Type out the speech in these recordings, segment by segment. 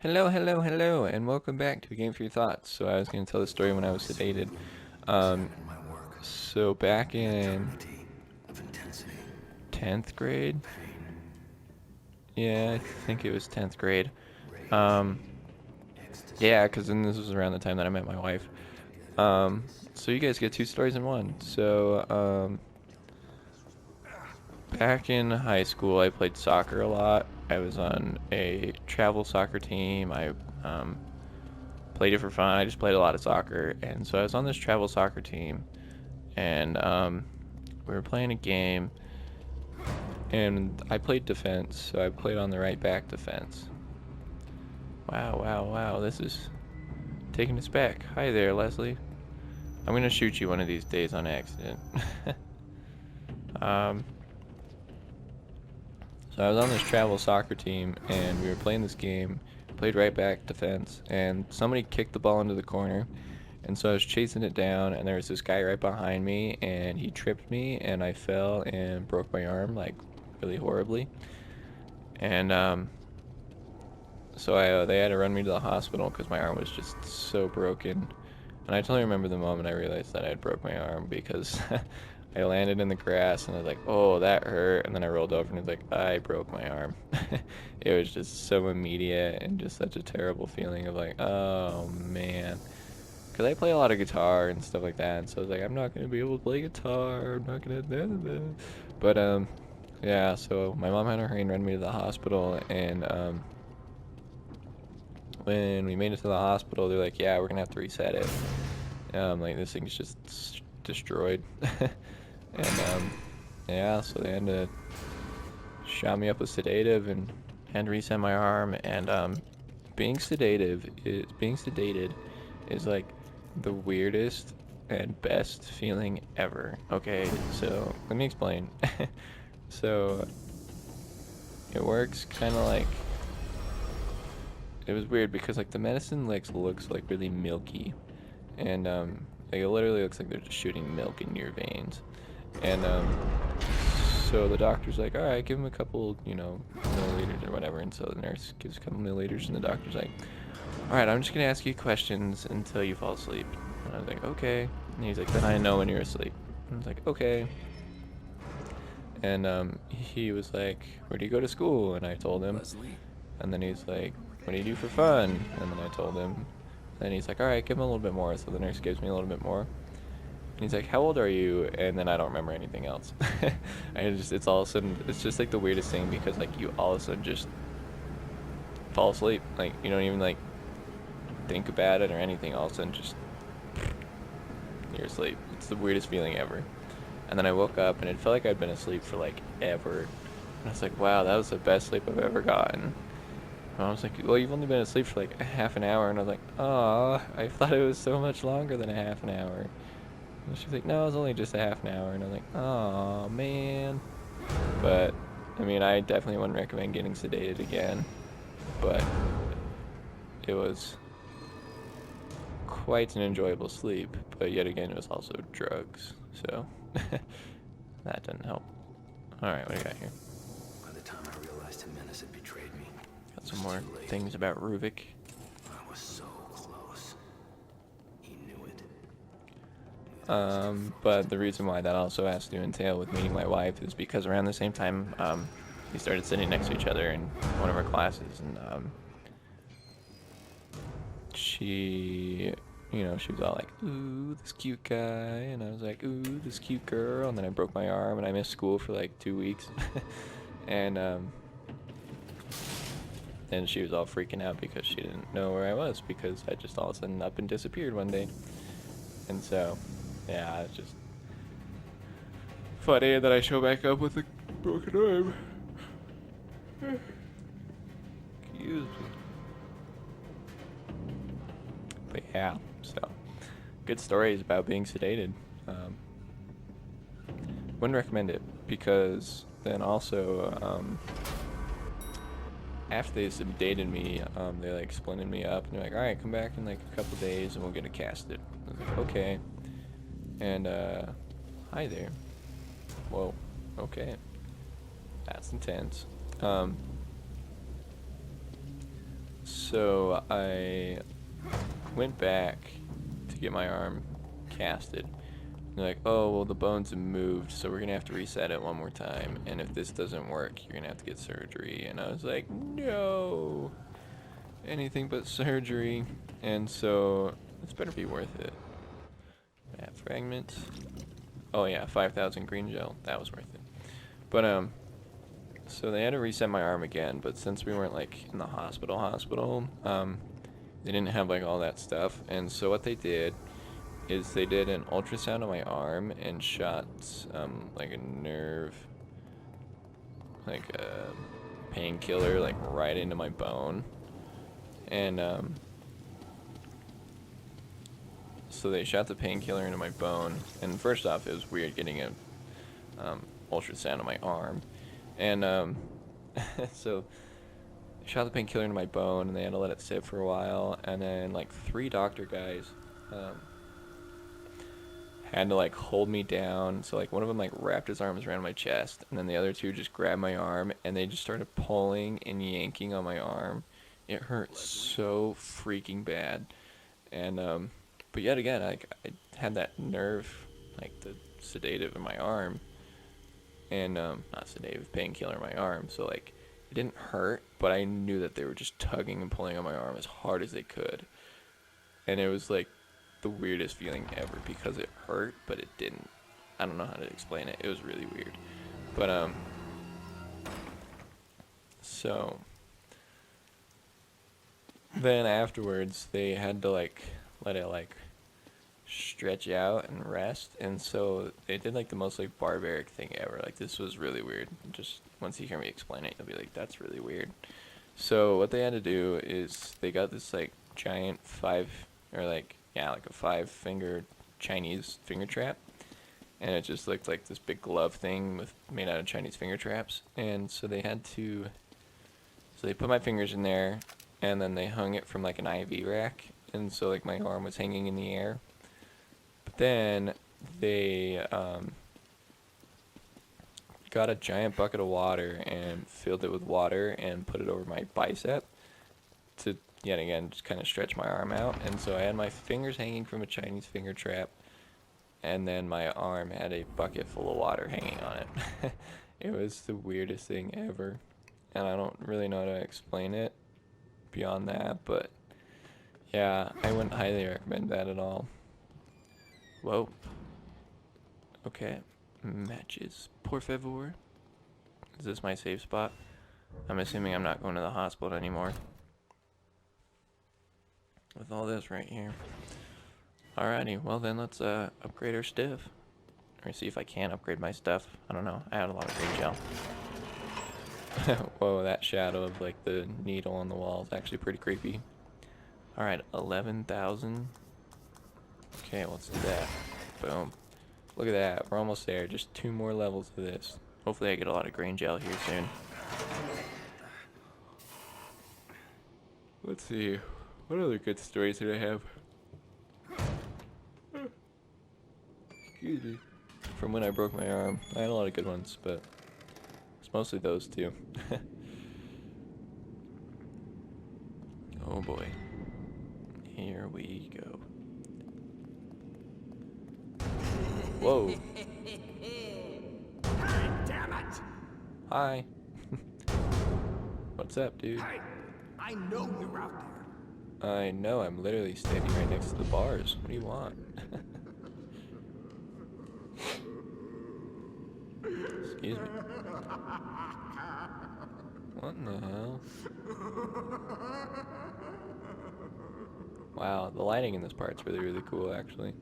Hello, hello, hello, and welcome back to A Game for Your Thoughts. So I was going to tell the story when I was sedated. Um, so back in 10th grade, yeah, I think it was 10th grade. Um, yeah, because then this was around the time that I met my wife. So you guys get two stories in one. Back in high school, I played soccer a lot. I was on a travel soccer team. I um, played it for fun. I just played a lot of soccer, and so I was on this travel soccer team, and we were playing a game, and I played defense, so I played on the right back defense. Wow, wow, wow! This is taking us back. Hi there, Leslie. I'm gonna shoot you one of these days on accident. um, so I was on this travel soccer team, and we were playing this game. Played right back defense, and somebody kicked the ball into the corner. And so I was chasing it down, and there was this guy right behind me, and he tripped me, and I fell and broke my arm, like, really horribly. And so they had to run me to the hospital because my arm was just so broken. And I totally remember the moment I realized that I had broke my arm because I landed in the grass, and I was like, "Oh, that hurt." And then I rolled over, and it's like, "I broke my arm." It was just so immediate and just such a terrible feeling of like, "Oh man." Because I play a lot of guitar and stuff like that, and so I was like, I'm not going to be able to play guitar, I'm not going to... But, yeah, so my mom had to hurry and run me to the hospital, and, when we made it to the hospital, they're like, yeah, we're going to have to reset it. Like, this thing's just destroyed. And, yeah, so they had to shot me up with sedative and reset my arm, and, being sedated is like the weirdest and best feeling ever. Okay, so let me explain. So it works kind of like, it was weird because like the medicine like looks like really milky, and like it literally looks like they're just shooting milk into your veins. And so the doctor's like, all right, give him a couple, milliliters or whatever. And so the nurse gives a couple milliliters, and the doctor's like, all right, I'm just gonna ask you questions until you fall asleep. And I was like, okay. And he's like, then I know when you're asleep. And I was like, okay. And he was like, where do you go to school? And I told him. And then he's like, what do you do for fun? And then I told him. And then he's like, all right, give him a little bit more. So the nurse gives me a little bit more. And he's like, how old are you? And then I don't remember anything else. It's all of a sudden, it's just like the weirdest thing because like you all of a sudden just fall asleep. Like you don't even like think about it or anything. All of a sudden just you're asleep. It's the weirdest feeling ever. And then I woke up and it felt like I'd been asleep for like ever. And I was like, wow, that was the best sleep I've ever gotten. And I was like, well, you've only been asleep for like a half an hour. And I was like, oh, I thought it was so much longer than a half an hour. And she's like, no, it was only just a half an hour. And I was like, oh, man. But, I mean, I definitely wouldn't recommend getting sedated again. But it was quite an enjoyable sleep. But yet again, it was also drugs. So, that didn't help. Alright, what do you got here? By the time I realized Jimenez had betrayed me, Got some more things about Ruvik. I was so close. He knew it. But the reason why that also has to entail with meeting my wife is because around the same time, we started sitting next to each other in one of our classes, and she, she was all like, ooh, this cute guy, and I was like, ooh, this cute girl, and then I broke my arm, and I missed school for like 2 weeks, and she was all freaking out because she didn't know where I was because I just all of a sudden up and disappeared one day, and so, yeah, it's just funny that I show back up with a broken arm. Excuse me. But yeah, so good stories about being sedated. Wouldn't recommend it because then also after they sedated me, they like splinted me up and they're like, all right, come back in like a couple days and we'll get it casted. I was like, okay. And hi there. Whoa. Okay. That's intense. So I went back to get my arm casted. They're like, oh, well, the bones have moved, so we're going to have to reset it one more time. And if this doesn't work, you're going to have to get surgery. And I was like, no, anything but surgery. And so this better be worth it. That fragment. Oh, yeah, 5,000 green gel. That was worth it. But, so they had to reset my arm again, but since we weren't, like, in the hospital, they didn't have, like, all that stuff. And so what they did is they did an ultrasound on my arm and shot like a nerve, like a painkiller, like right into my bone. And so they shot the painkiller into my bone. And first off, it was weird getting a ultrasound on my arm. And so they shot the painkiller into my bone, and they had to let it sit for a while. And then like 3 doctor guys had to like hold me down. So like one of them like wrapped his arms around my chest, and then the other 2 just grabbed my arm, and they just started pulling and yanking on my arm. It hurt so freaking bad. And but yet again, I had that nerve, like the sedative in my arm, and not sedative, painkiller in my arm. So like it didn't hurt, but I knew that they were just tugging and pulling on my arm as hard as they could. And it was like the weirdest feeling ever because it hurt, but it didn't. I don't know how to explain it. It was really weird. But so then afterwards they had to like let it like stretch out and rest, and so they did like the most like barbaric thing ever. Like this was really weird. Just once you hear me explain it, you'll be like, that's really weird. So what they had to do is they got this like giant like a 5-finger Chinese finger trap, and it just looked like this big glove thing made out of Chinese finger traps. And so they put my fingers in there, and then they hung it from like an IV rack, and so like my arm was hanging in the air. But then they got a giant bucket of water and filled it with water and put it over my bicep to yet again just kind of stretch my arm out. And so I had my fingers hanging from a Chinese finger trap, and then my arm had a bucket full of water hanging on it. It was the weirdest thing ever, and I don't really know how to explain it beyond that, but yeah, I wouldn't highly recommend that at all. Whoa. Okay. Matches, por favor. Is this my safe spot? I'm assuming I'm not going to the hospital anymore with all this right here. Alrighty, well then let's upgrade our stuff. Or see if I can upgrade my stuff. I don't know. I had a lot of green gel. Whoa, that shadow of like the needle on the wall is actually pretty creepy. Alright, 11,000. Okay, let's do that. Boom. Look at that. We're almost there. Just 2 more levels of this. Hopefully I get a lot of green gel here soon. Let's see. What other good stories did I have? Excuse me. From when I broke my arm. I had a lot of good ones, but it's mostly those 2. Oh boy. Here we go. Whoa. Damn it! Hi. What's up, dude? Hey, I know you're out there. I know, I'm literally standing right next to the bars. What do you want? Excuse me. What in the hell? Wow, the lighting in this part's really, really cool, actually.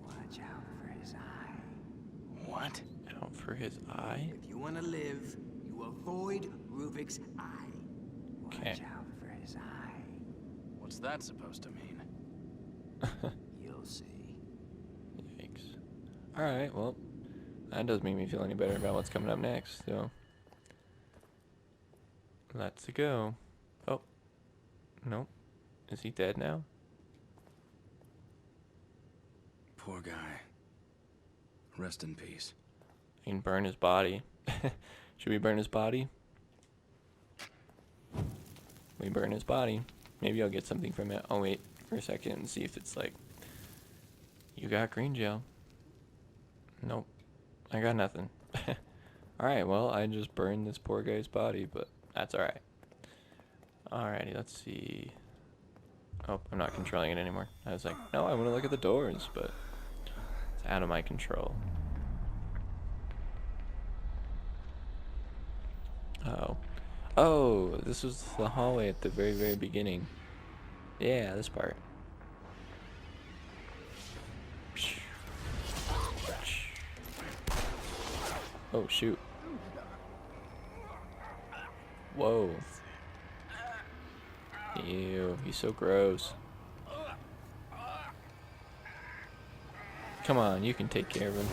Watch out for his eye. What? Out for his eye? If you want to live, you avoid Ruvik's eye. Watch Okay. out for his eye. What's that supposed to mean? You'll see. Yikes. Alright, well, that doesn't make me feel any better about what's coming up next, so. Let's go. Oh. Nope. Is he dead now? Poor guy. Rest in peace. I can burn his body. Should we burn his body? we burn his body. Maybe I'll get something from it. I'll wait for a second and see if it's like, you got green gel. Nope, I got nothing. Alright, well, I just burned this poor guy's body, but that's alright. Alrighty, let's see. Oh, I'm not controlling it anymore. I was like, no, I want to look at the doors, but it's out of my control. Oh. Oh, this was the hallway at the very, very beginning. Yeah, this part. Oh, shoot. Whoa. Ew, he's so gross. Come on, you can take care of him.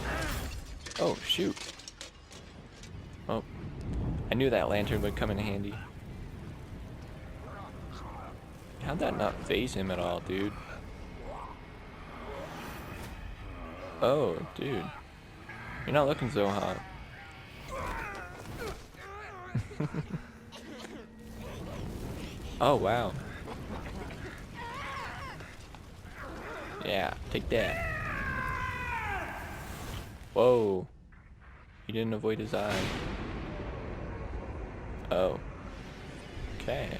Oh, shoot. Oh, I knew that lantern would come in handy. How'd that not phase him at all, dude? Oh, dude. You're not looking so hot. Oh, wow. Yeah, take that. Whoa. He didn't avoid his eye. Oh. Okay.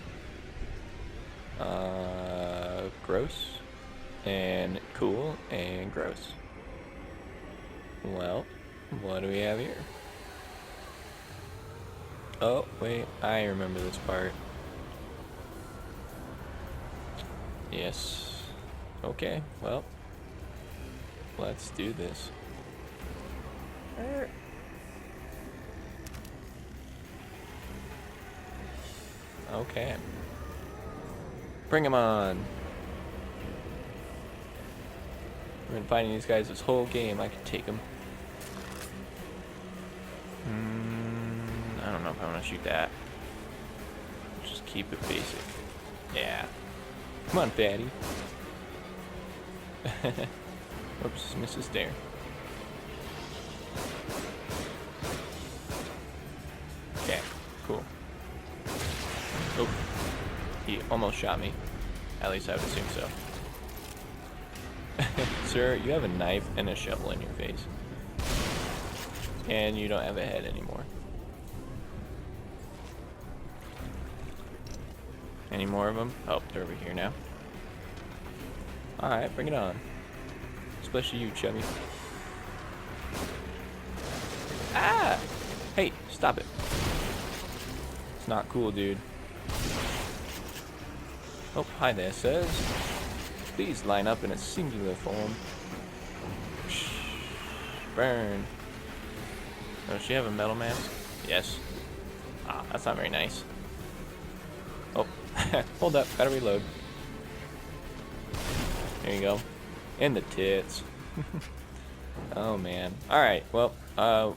Gross. And cool. And gross. Well, what do we have here? Oh, wait. I remember this part. Yes. Okay, well. Let's do this. Okay. Bring him on. I've been fighting these guys this whole game. I could take them. I don't know if I want to shoot that. Just keep it basic. Yeah. Come on, fatty. Oops, missed his dare. Okay, cool. Oh, he almost shot me. At least I would assume so. Sir, you have a knife and a shovel in your face. And you don't have a head anymore. Any more of them? Oh, they're over here now. Alright, bring it on. Especially you, chubby. Ah! Hey, stop it. It's not cool, dude. Oh, hi there, sirs. Please line up in a singular form. Burn. Oh, does she have a metal mask? Yes. Ah, that's not very nice. Oh, hold up, gotta reload. There you go. In the tits. Oh man. Alright, well,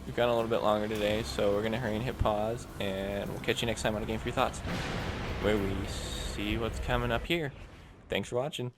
we've gone a little bit longer today, so we're gonna hurry and hit pause, and we'll catch you next time on A Game for Your Thoughts, where we see what's coming up here. Thanks for watching.